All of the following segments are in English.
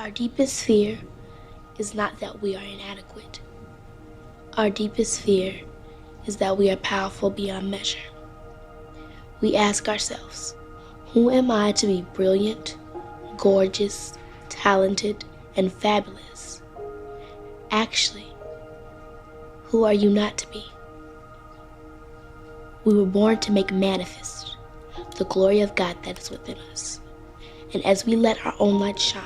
Our deepest fear is not that we are inadequate. Our deepest fear is that we are powerful beyond measure. We ask ourselves, who am I to be brilliant, gorgeous, talented, and fabulous? Actually, who are you not to be? We were born to make manifest the glory of God that is within us. And as we let our own light shine,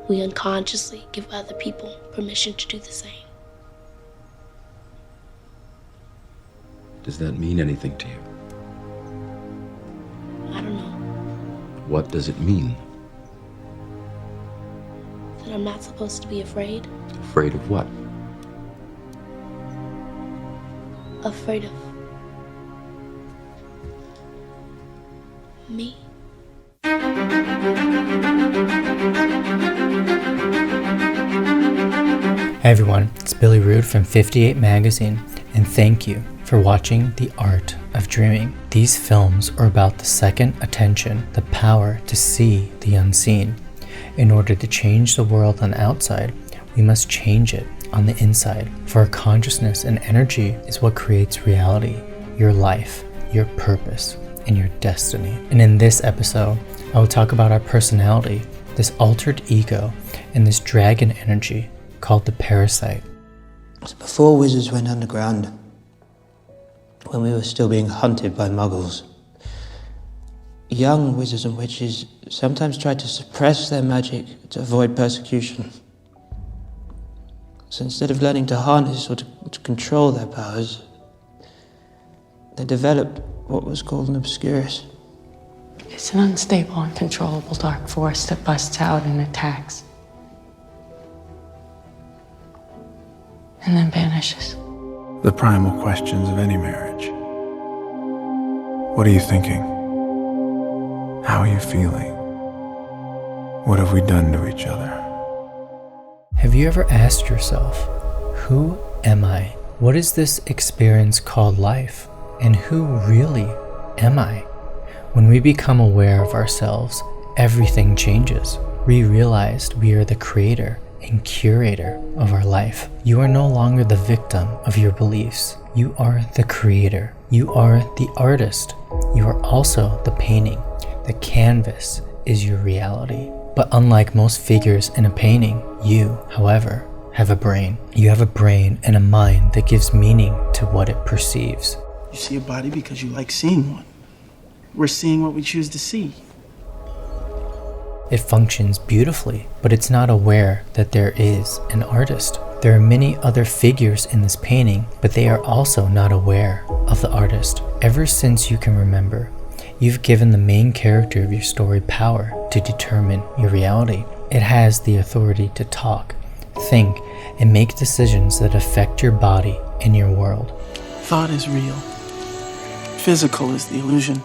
we unconsciously give other people permission to do the same. Does that mean anything to you? I don't know. What does it mean? That I'm not supposed to be afraid. Afraid of what? Afraid of me. Hey everyone, it's Billy Rude from 58 Magazine, and thank you for watching The Art of Dreaming. These films are about the second attention, the power to see the unseen. In order to change the world on the outside, we must change it on the inside. For our consciousness and energy is what creates reality, your life, your purpose, and your destiny. And in this episode, I will talk about our personality, this altered ego, and this dragon energy called the Parasite. Before wizards went underground, when we were still being hunted by muggles, young wizards and witches sometimes tried to suppress their magic to avoid persecution. So instead of learning to harness or to control their powers, they developed what was called an obscurus. It's an unstable, uncontrollable dark force that busts out and attacks. And then vanishes. The primal questions of any marriage. What are you thinking? How are you feeling? What have we done to each other? Have you ever asked yourself, who am I? What is this experience called life? And who really am I? When we become aware of ourselves, everything changes. We realize we are the creator and curator of our life. You are no longer the victim of your beliefs. You are the creator. You are the artist. You are also the painting. The canvas is your reality. But unlike most figures in a painting, you, however, have a brain. You have a brain and a mind that gives meaning to what it perceives. You see a body because you like seeing one. We're seeing what we choose to see. It functions beautifully, but it's not aware that there is an artist. There are many other figures in this painting, but they are also not aware of the artist. Ever since you can remember, you've given the main character of your story power to determine your reality. It has the authority to talk, think, and make decisions that affect your body and your world. Thought is real. Physical is the illusion.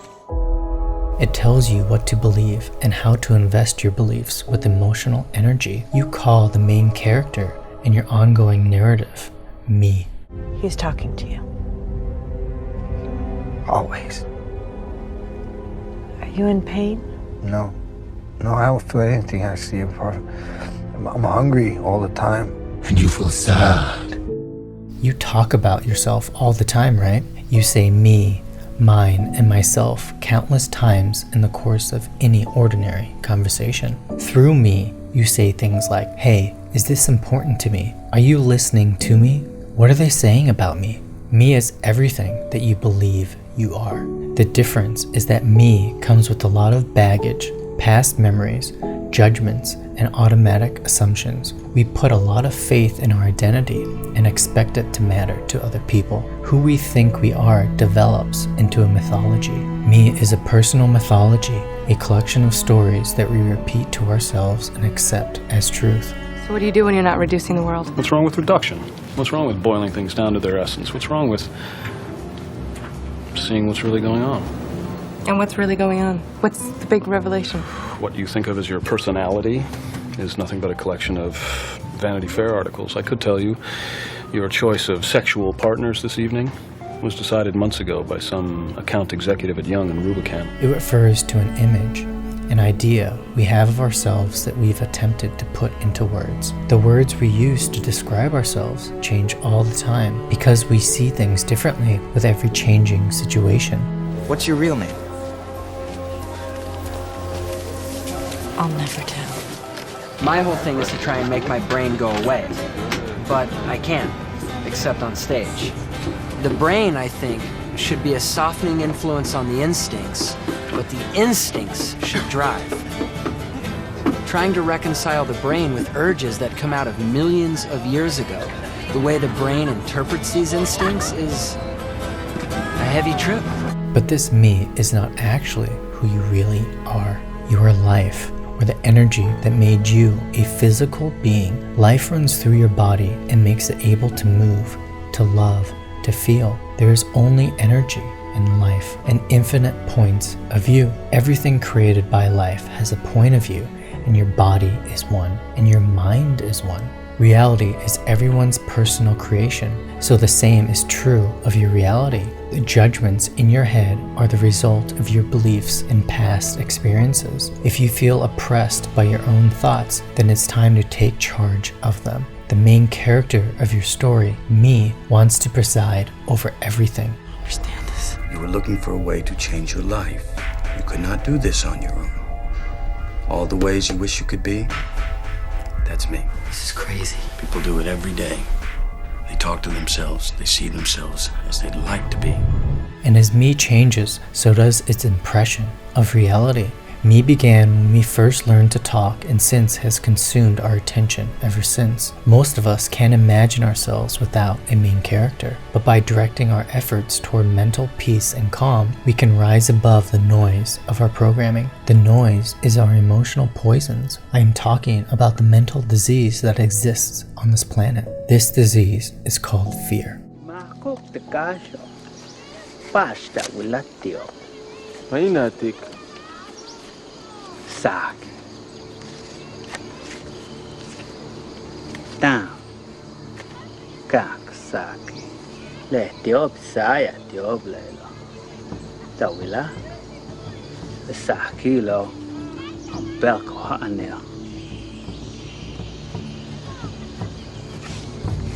It tells you what to believe and how to invest your beliefs with emotional energy. You call the main character in your ongoing narrative me. He's talking to you. Always. Are you in pain? No, I don't feel anything I see apart. I'm hungry all the time. And you feel sad. You talk about yourself all the time, right? You say me, mine, and myself countless times in the course of any ordinary conversation. Through me, you say things like, hey, is this important to me? Are you listening to me? What are they saying about me? Me is everything that you believe you are. The difference is that me comes with a lot of baggage, past memories, judgments, and automatic assumptions. We put a lot of faith in our identity and expect it to matter to other people. Who we think we are develops into a mythology. Me is a personal mythology, a collection of stories that we repeat to ourselves and accept as truth. So what do you do when you're not reducing the world? What's wrong with reduction? What's wrong with boiling things down to their essence? What's wrong with seeing what's really going on? And what's really going on? What's the big revelation? What you think of as your personality is nothing but a collection of Vanity Fair articles. I could tell you your choice of sexual partners this evening was decided months ago by some account executive at Young and Rubicam. It refers to an image, an idea we have of ourselves that we've attempted to put into words. The words we use to describe ourselves change all the time because we see things differently with every changing situation. What's your real name? I'll never tell. My whole thing is to try and make my brain go away. But I can't, except on stage. The brain, I think, should be a softening influence on the instincts, but the instincts should drive. Trying to reconcile the brain with urges that come out of millions of years ago, the way the brain interprets these instincts is a heavy trip. But this me is not actually who you really are. Your life, or the energy that made you a physical being. Life runs through your body and makes it able to move, to love, to feel. There is only energy in life and infinite points of view. Everything created by life has a point of view, and your body is one, and your mind is one. Reality is everyone's personal creation, so the same is true of your reality. The judgments in your head are the result of your beliefs and past experiences. If you feel oppressed by your own thoughts, then it's time to take charge of them. The main character of your story, me, wants to preside over everything. Understand this? You were looking for a way to change your life. You could not do this on your own. All the ways you wish you could be, that's me. This is crazy. People do it every day. They talk to themselves. They see themselves as they'd like to be. And as me changes, so does its impression of reality. Me began when we first learned to talk, and since has consumed our attention ever since. Most of us can't imagine ourselves without a main character, but by directing our efforts toward mental peace and calm, we can rise above the noise of our programming. The noise is our emotional poisons. I am talking about the mental disease that exists on this planet. This disease is called fear. Saki. Down. Kak saki. Le diop saya diop lela. Tawila. Saki lo. Belko hanel.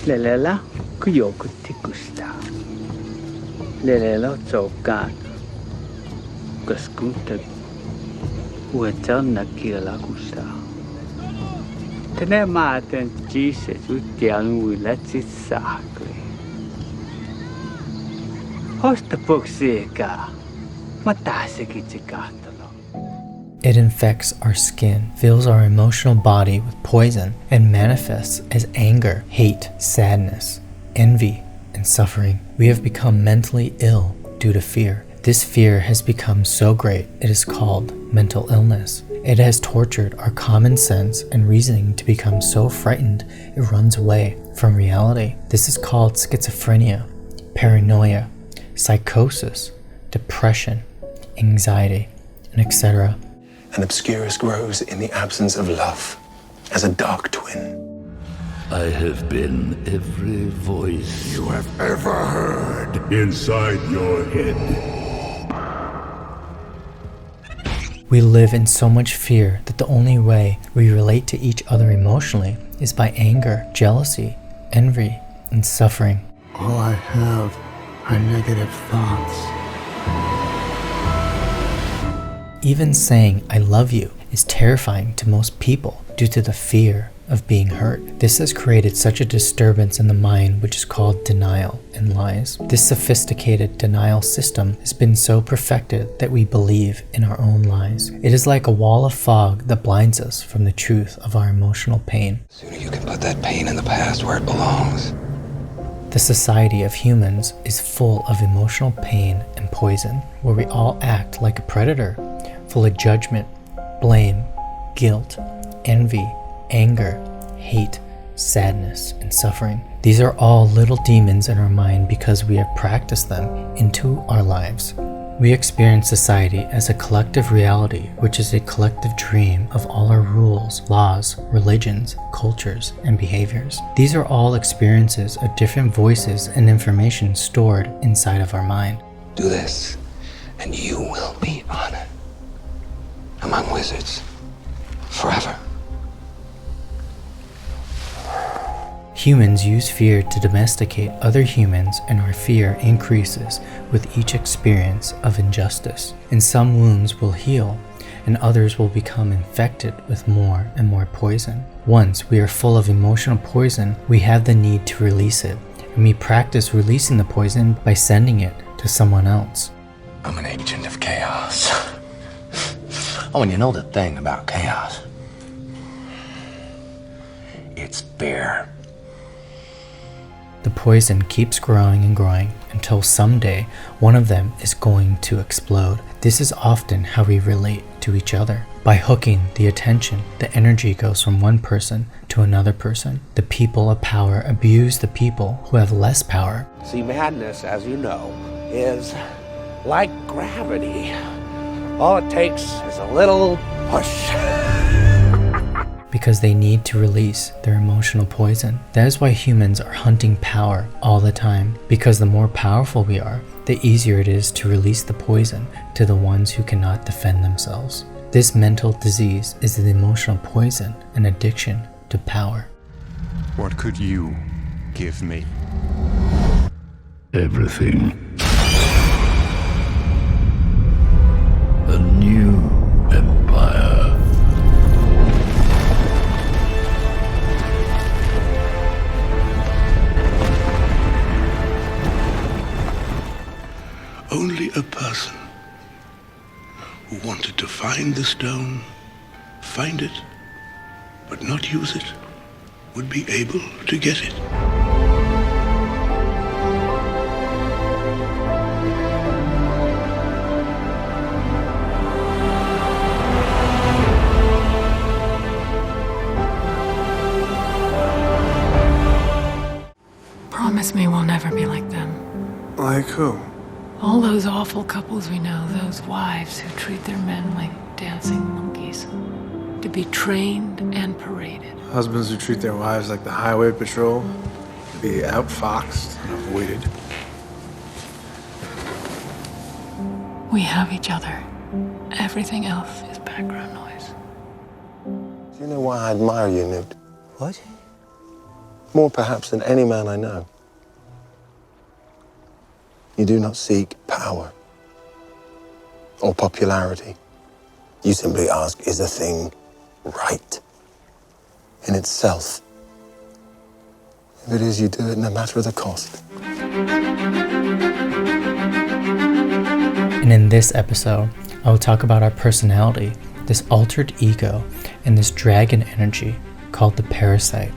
Lelela kuyoku tikusta. Lelelo tsokan. Kaskuta. Uetan kila gusta. Tene maten Jesus utian wilatsi sakli. Hosta poksika. Matasiki chikatalo. It infects our skin, fills our emotional body with poison, and manifests as anger, hate, sadness, envy, and suffering. We have become mentally ill due to fear. This fear has become so great, it is called mental illness. It has tortured our common sense and reasoning to become so frightened it runs away from reality. This is called schizophrenia, paranoia, psychosis, depression, anxiety, and etc. An obscurus grows in the absence of love, as a dark twin. I have been every voice you have ever heard inside your head. We live in so much fear that the only way we relate to each other emotionally is by anger, jealousy, envy, and suffering. All I have are negative thoughts. Even saying I love you is terrifying to most people due to the fear of being hurt. This has created such a disturbance in the mind, which is called denial and lies. This sophisticated denial system has been so perfected that we believe in our own lies. It is like a wall of fog that blinds us from the truth of our emotional pain. The sooner you can put that pain in the past where it belongs. The society of humans is full of emotional pain and poison, where we all act like a predator, full of judgment, blame, guilt, envy, anger, hate, sadness, and suffering. These are all little demons in our mind because we have practiced them into our lives. We experience society as a collective reality, which is a collective dream of all our rules, laws, religions, cultures, and behaviors. These are all experiences of different voices and information stored inside of our mind. Do this, and you will be honored among wizards. forever. Humans use fear to domesticate other humans, and our fear increases with each experience of injustice. And some wounds will heal, and others will become infected with more and more poison. Once we are full of emotional poison, we have the need to release it, and we practice releasing the poison by sending it to someone else. I'm an agent of chaos. Oh, and you know the thing about chaos? It's fear. The poison keeps growing and growing until someday one of them is going to explode. This is often how we relate to each other. By hooking the attention, the energy goes from one person to another person. The people of power abuse the people who have less power. See, madness, as you know, is like gravity. All it takes is a little push. Because they need to release their emotional poison. That is why humans are hunting power all the time. Because the more powerful we are, the easier it is to release the poison to the ones who cannot defend themselves. This mental disease is the emotional poison, an addiction to power. What could you give me? Everything. A new empire. Only a person who wanted to find the stone, find it, but not use it, would be able to get it. Promise me we'll never be like them. Like who? All those awful couples we know, those wives who treat their men like dancing monkeys, to be trained and paraded. Husbands who treat their wives like the highway patrol, to be outfoxed and avoided. We have each other. Everything else is background noise. Do you know why I admire you, Newt? What? More perhaps than any man I know. You do not seek power or popularity. You simply ask, is a thing right in itself? If it is, you do it no matter the cost. And in this episode, I will talk about our personality, this altered ego, and this dragon energy called the parasite.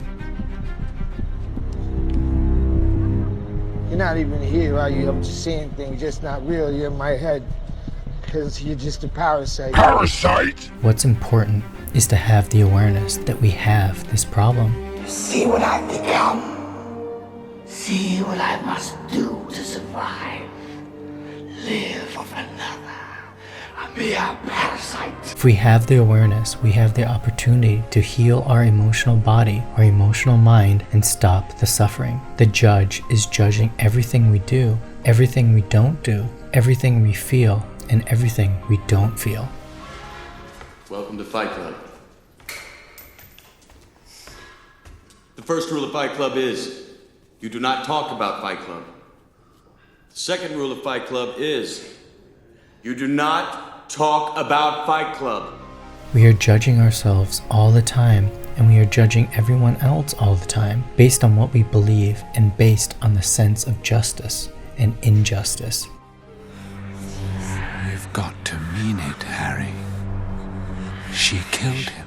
You're not even here, are you? I'm just seeing things, just not real. You're in my head, because you're just a parasite. Parasite? What's important is to have the awareness that we have this problem. See what I've become. See what I must do to survive. Live of another. Be a parasite. If we have the awareness, we have the opportunity to heal our emotional body, our emotional mind, and stop the suffering. The judge is judging everything we do, everything we don't do, everything we feel, and everything we don't feel. Welcome to Fight Club. The first rule of Fight Club is, you do not talk about Fight Club. The second rule of Fight Club is, you do not talk about Fight Club. We are judging ourselves all the time, and we are judging everyone else all the time, based on what we believe and based on the sense of justice and injustice. You've got to mean it, Harry. She killed him.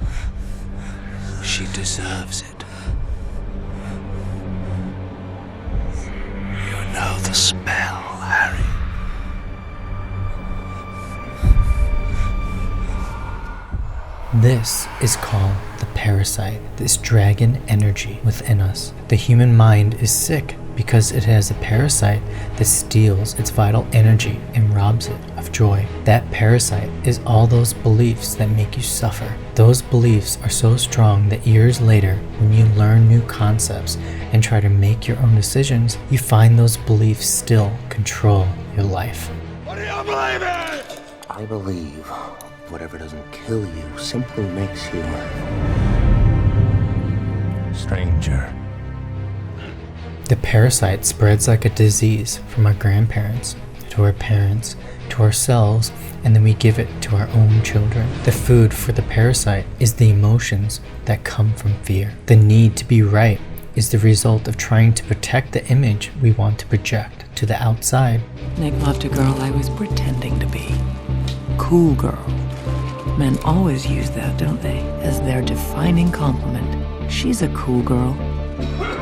She deserves it. You know the spell, Harry. This is called the parasite, this dragon energy within us. The human mind is sick because it has a parasite that steals its vital energy and robs it of joy. That parasite is all those beliefs that make you suffer. Those beliefs are so strong that years later, when you learn new concepts and try to make your own decisions, you find those beliefs still control your life. What do you believe in? I believe Whatever doesn't kill you simply makes you stranger. The parasite spreads like a disease from our grandparents to our parents to ourselves, and then we give it to our own children. The food for the parasite is the emotions that come from fear. The need to be right is the result of trying to protect the image we want to project to the outside. Nick loved a girl I was pretending to be. Cool girl. Men always use that, don't they, as their defining compliment. She's a cool girl.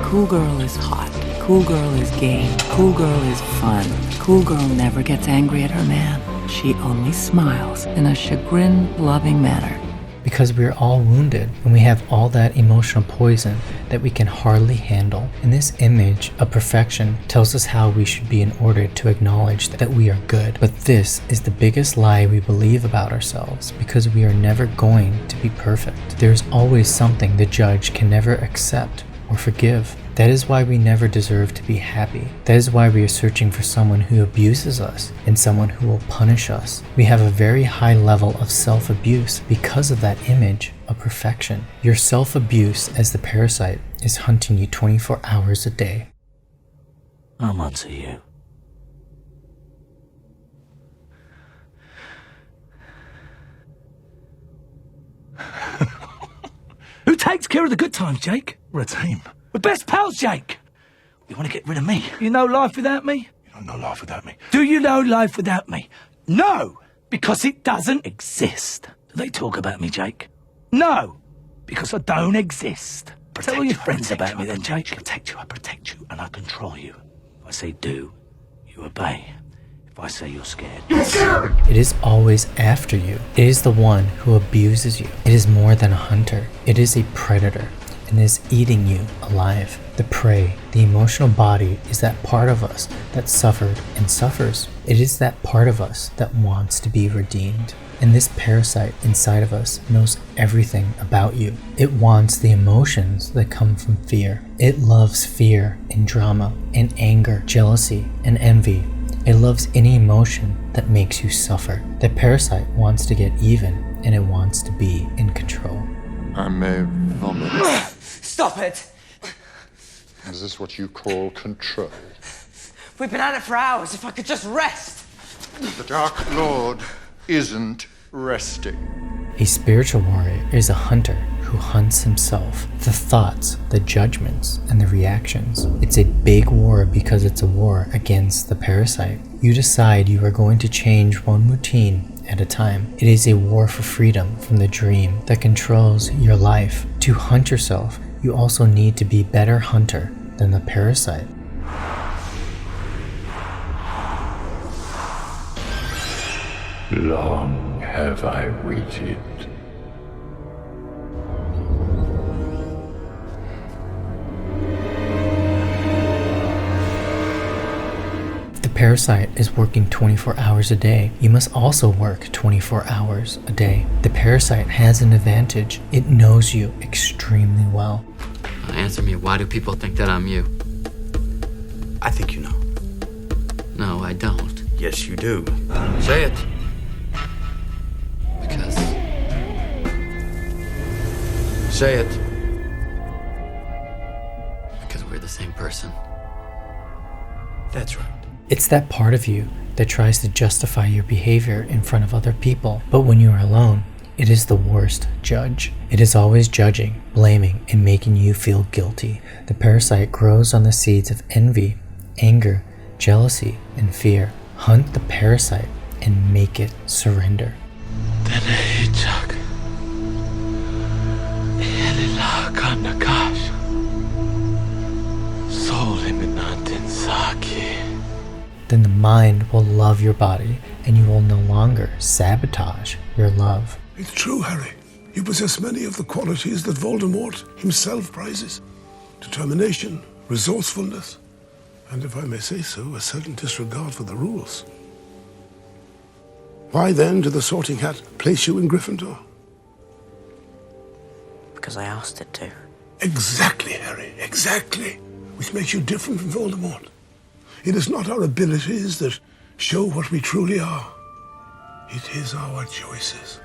Cool girl is hot. Cool girl is game. Cool girl is fun. Cool girl never gets angry at her man. She only smiles in a chagrin-loving manner. Because we are all wounded and we have all that emotional poison that we can hardly handle. And this image of perfection tells us how we should be in order to acknowledge that we are good. But this is the biggest lie we believe about ourselves, because we are never going to be perfect. There is always something the judge can never accept or forgive. That is why we never deserve to be happy. That is why we are searching for someone who abuses us and someone who will punish us. We have a very high level of self-abuse because of that image of perfection. Your self-abuse as the parasite is hunting you 24 hours a day. I'm onto you. Who takes care of the good times, Jake? We're a team. We're best pals, Jake. You want to get rid of me? You know life without me? You don't know life without me. Do you know life without me? No, because it doesn't exist. Do they talk about me, Jake? No, because I don't exist. Tell all your friends protect about you, me then, Jake. I protect you, and I control you. If I say do, you obey. If I say you're scared, you're scared! It is always after you. It is the one who abuses you. It is more than a hunter. It is a predator and is eating you alive. The prey, the emotional body, is that part of us that suffered and suffers. It is that part of us that wants to be redeemed. And this parasite inside of us knows everything about you. It wants the emotions that come from fear. It loves fear and drama and anger, jealousy and envy. It loves any emotion that makes you suffer. The parasite wants to get even, and it wants to be in control. I may vomit. Stop it! Is this what you call control? We've been at it for hours. If I could just rest! The Dark Lord isn't resting. A spiritual warrior is a hunter who hunts himself, the thoughts, the judgments, and the reactions. It's a big war because it's a war against the parasite. You decide you are going to change one routine at a time. It is a war for freedom from the dream that controls your life. To hunt yourself, you also need to be a better hunter than the parasite. Long have I waited. The parasite is working 24 hours a day. You must also work 24 hours a day. The parasite has an advantage. It knows you extremely well. Answer me, why do people think that I'm you? I think you know. No, I don't. Yes, you do. Say it. Because... Say it. Because we're the same person. That's right. It's that part of you that tries to justify your behavior in front of other people. But when you are alone, it is the worst judge. It is always judging, blaming, and making you feel guilty. The parasite grows on the seeds of envy, anger, jealousy, and fear. Hunt the parasite and make it surrender. Then the mind will love your body, and you will no longer sabotage your love. It's true, Harry. You possess many of the qualities that Voldemort himself prizes. Determination, resourcefulness, and if I may say so, a certain disregard for the rules. Why then did the Sorting Hat place you in Gryffindor? Because I asked it to. Exactly, Harry, exactly. Which makes you different from Voldemort. It is not our abilities that show what we truly are. It is our choices.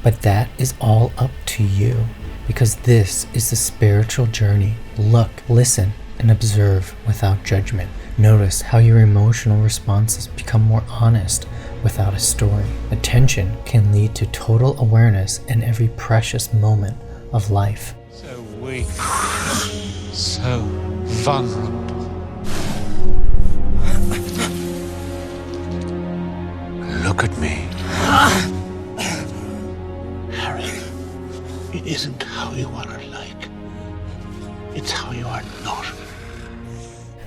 But that is all up to you, because this is the spiritual journey. Look, listen, and observe without judgment. Notice how your emotional responses become more honest without a story. Attention can lead to total awareness in every precious moment of life. So weak, so vulnerable. Look at me. Harry, it isn't how you are like. It's how you are not.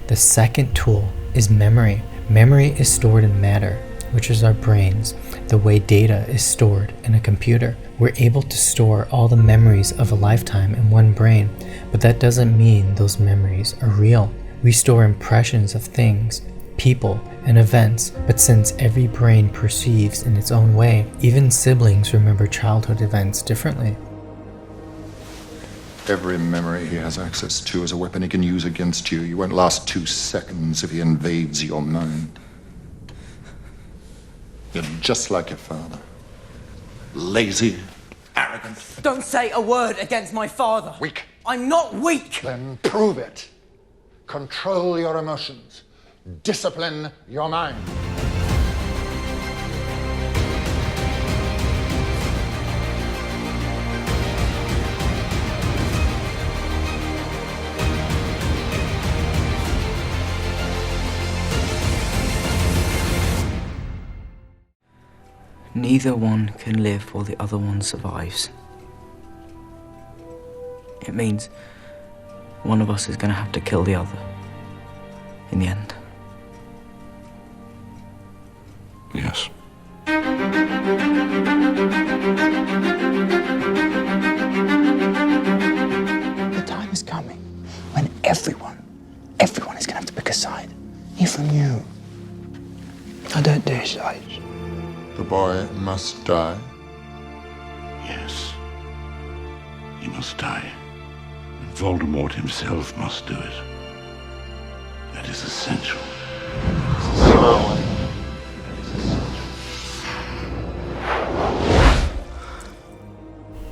The second tool is memory. Memory is stored in matter, which is our brains, the way data is stored in a computer. We're able to store all the memories of a lifetime in one brain, but that doesn't mean those memories are real. We store impressions of things, people, and events, but since every brain perceives in its own way, even siblings remember childhood events differently. Every memory he has access to is a weapon he can use against you. You won't last 2 seconds if he invades your mind. You're just like your father. Lazy, arrogant. Don't say a word against my father. Weak. I'm not weak. Then prove it. Control your emotions. Discipline your mind. Neither one can live while the other one survives. It means one of us is going to have to kill the other in the end. Yes. The time is coming when everyone is going to have to pick a side. Even you. I don't do sides. The boy must die. Yes. He must die. And Voldemort himself must do it. That is essential.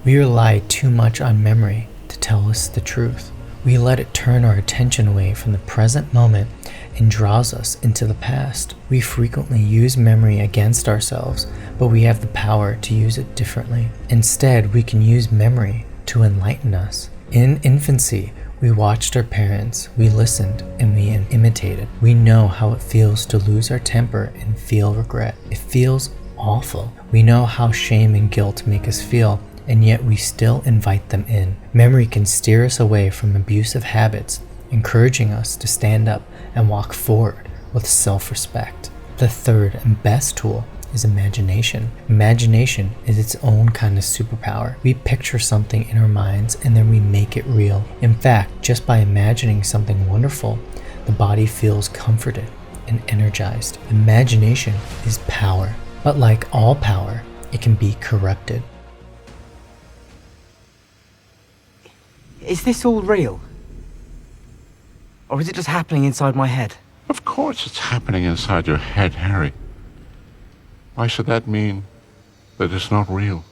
We rely too much on memory to tell us the truth. We let it turn our attention away from the present moment and draws us into the past. We frequently use memory against ourselves, but we have the power to use it differently. Instead, we can use memory to enlighten us. In infancy, we watched our parents, we listened, and we imitated. We know how it feels to lose our temper and feel regret. It feels awful. We know how shame and guilt make us feel, and yet we still invite them in. Memory can steer us away from abusive habits, encouraging us to stand up and walk forward with self-respect. The third and best tool is imagination. Imagination is its own kind of superpower. We picture something in our minds and then we make it real. In fact, just by imagining something wonderful, the body feels comforted and energized. Imagination is power, but like all power, it can be corrupted. Is this all real? Or is it just happening inside my head? Of course it's happening inside your head, Harry. Why should that mean that it's not real?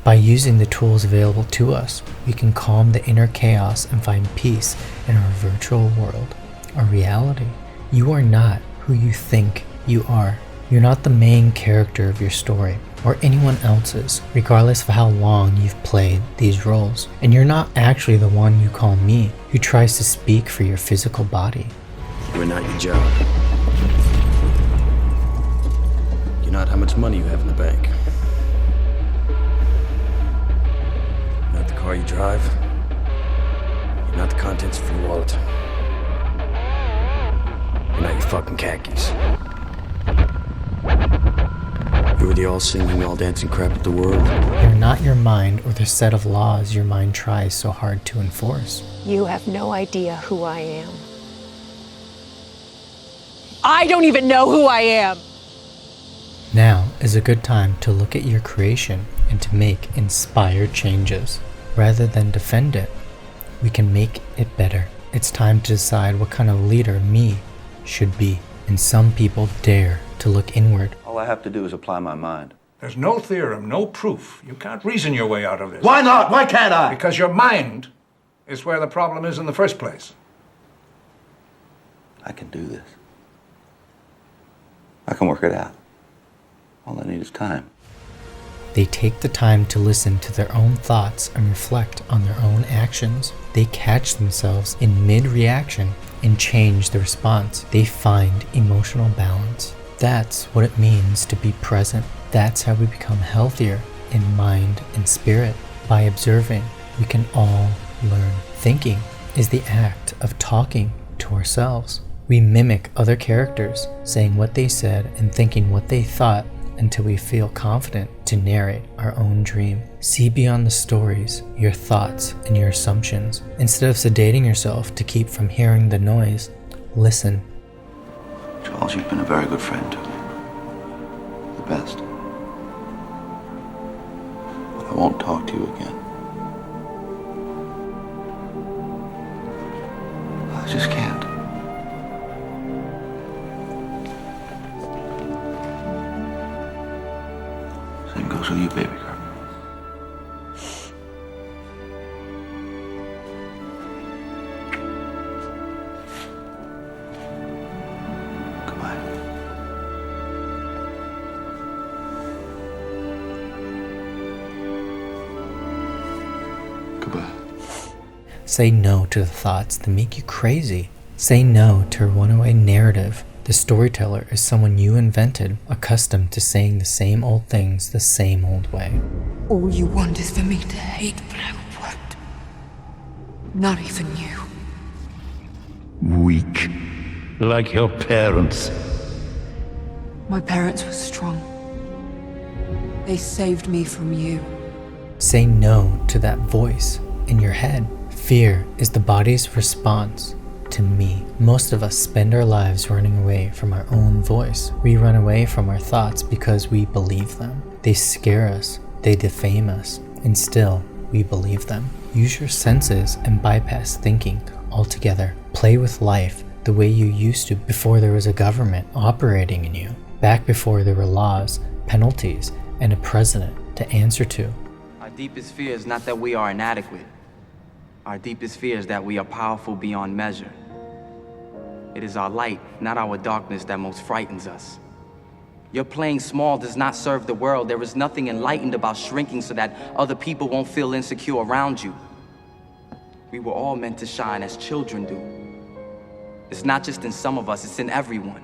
By using the tools available to us, we can calm the inner chaos and find peace in our virtual world, our reality. You are not who you think you are. You're not the main character of your story or anyone else's, regardless of how long you've played these roles. And you're not actually the one you call me, who tries to speak for your physical body. You are not your job. You're not how much money you have in the bank. You're not the car you drive. You're not the contents of your wallet. You're not your fucking khakis. You were the all-singing, all-dancing crap of the world. You're not your mind or the set of laws your mind tries so hard to enforce. You have no idea who I am. I don't even know who I am! Now is a good time to look at your creation and to make inspired changes. Rather than defend it, we can make it better. It's time to decide what kind of leader me should be. And some people dare to look inward. All I have to do is apply my mind. There's no theorem, no proof. You can't reason your way out of this. Why not? Why can't I? Because your mind is where the problem is in the first place. I can do this. I can work it out. All I need is time. They take the time to listen to their own thoughts and reflect on their own actions. They catch themselves in mid-reaction and change the response. They find emotional balance. That's what it means to be present. That's how we become healthier in mind and spirit. By observing, we can all learn. Thinking is the act of talking to ourselves. We mimic other characters, saying what they said and thinking what they thought until we feel confident to narrate our own dream. See beyond the stories, your thoughts, and your assumptions. Instead of sedating yourself to keep from hearing the noise, listen. Charles, you've been a very good friend to me. The best. I won't talk to you again. I just can't. Same goes with you, baby girl. Say no to the thoughts that make you crazy. Say no to a runaway narrative. The storyteller is someone you invented, accustomed to saying the same old things the same old way. All you want is for me to hate, but I won't. Not even you. Weak. Like your parents. My parents were strong. They saved me from you. Say no to that voice in your head. Fear is the body's response to me. Most of us spend our lives running away from our own voice. We run away from our thoughts because we believe them. They scare us, they defame us, and still we believe them. Use your senses and bypass thinking altogether. Play with life the way you used to before there was a government operating in you, back before there were laws, penalties, and a president to answer to. Our deepest fear is not that we are inadequate. Our deepest fear is that we are powerful beyond measure. It is our light, not our darkness, that most frightens us. Your playing small does not serve the world. There is nothing enlightened about shrinking so that other people won't feel insecure around you. We were all meant to shine as children do. It's not just in some of us, it's in everyone.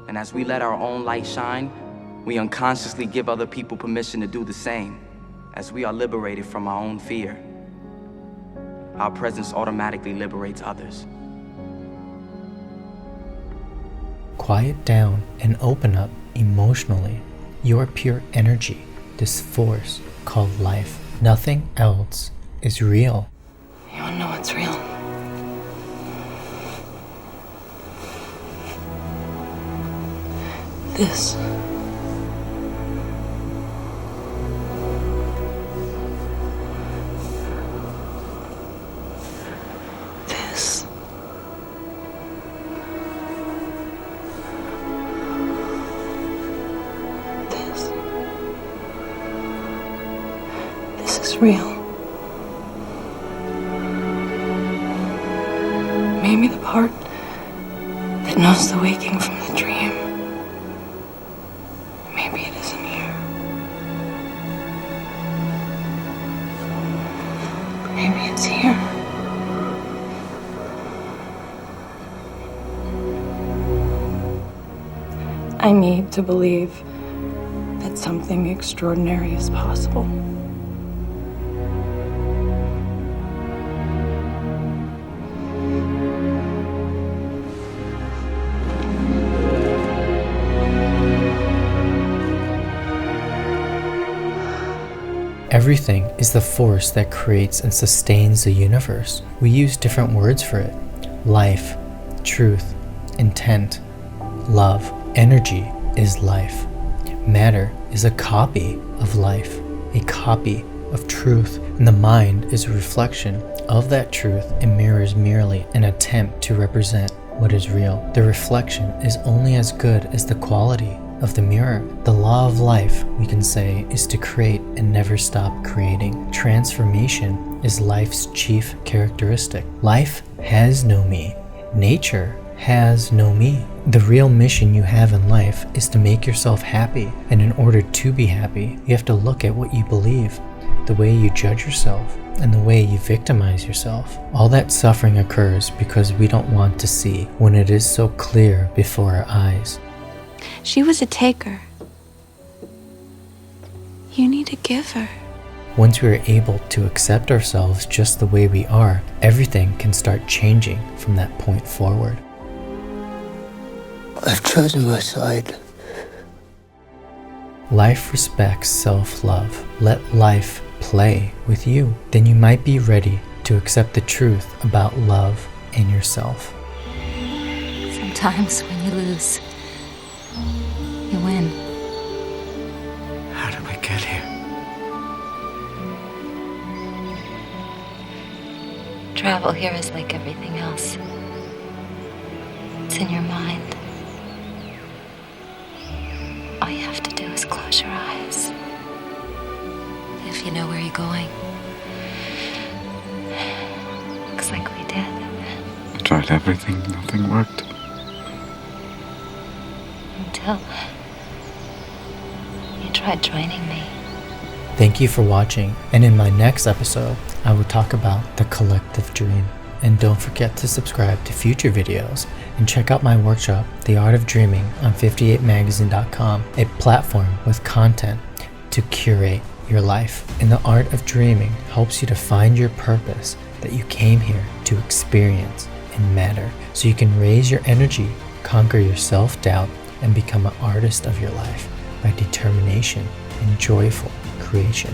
And as we let our own light shine, we unconsciously give other people permission to do the same. As we are liberated from our own fear, our presence automatically liberates others. Quiet down and open up emotionally. You are pure energy, this force called life. Nothing else is real. You wanna know what's real? This. This is real. Maybe the part that knows the waking from the dream. Maybe it isn't here. Maybe it's here. I need to believe that something extraordinary is possible. Everything is the force that creates and sustains the universe. We use different words for it. Life, truth, intent, love. Energy is life. Matter is a copy of life, a copy of truth. And the mind is a reflection of that truth and mirrors merely an attempt to represent what is real. The reflection is only as good as the quality. of the mirror. The law of life, we can say, is to create and never stop creating. Transformation is life's chief characteristic. Life has no me. Nature has no me. The real mission you have in life is to make yourself happy. And in order to be happy, you have to look at what you believe, the way you judge yourself, and the way you victimize yourself. All that suffering occurs because we don't want to see when it is so clear before our eyes. She was a taker. You need to give her. Once we are able to accept ourselves just the way we are, everything can start changing from that point forward. I've chosen my side. Life respects self-love. Let life play with you. Then you might be ready to accept the truth about love and yourself. Sometimes when you lose, you win. How did we get here? Travel here is like everything else. It's in your mind. All you have to do is close your eyes. If you know where you're going. Looks like we did. I tried everything, nothing worked. Until you tried joining me. Thank you for watching, and in my next episode, I will talk about the collective dream. And don't forget to subscribe to future videos and check out my workshop, The Art of Dreaming, on 58magazine.com, a platform with content to curate your life. And the art of dreaming helps you to find your purpose that you came here to experience and matter, so you can raise your energy, conquer your self-doubt, and become an artist of your life by determination and joyful creation.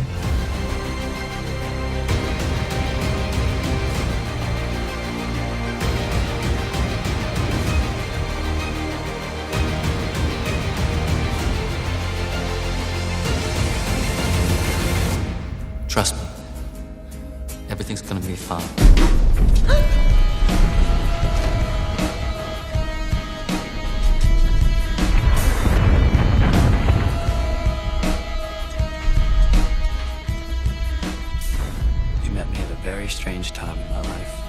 Trust me. Everything's gonna be fine. You met me at a very strange time in my life.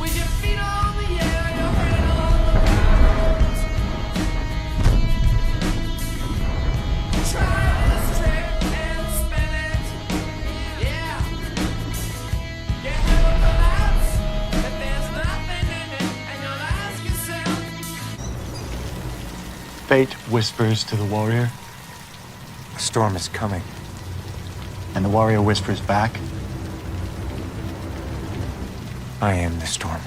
With your feet on the air and your head on the ground. Try this trick and spin it. Yeah. Get rid of the laughs if there's nothing in it, and you'll ask yourself. Fate whispers to the warrior, a storm is coming. And the warrior whispers back, I am the storm.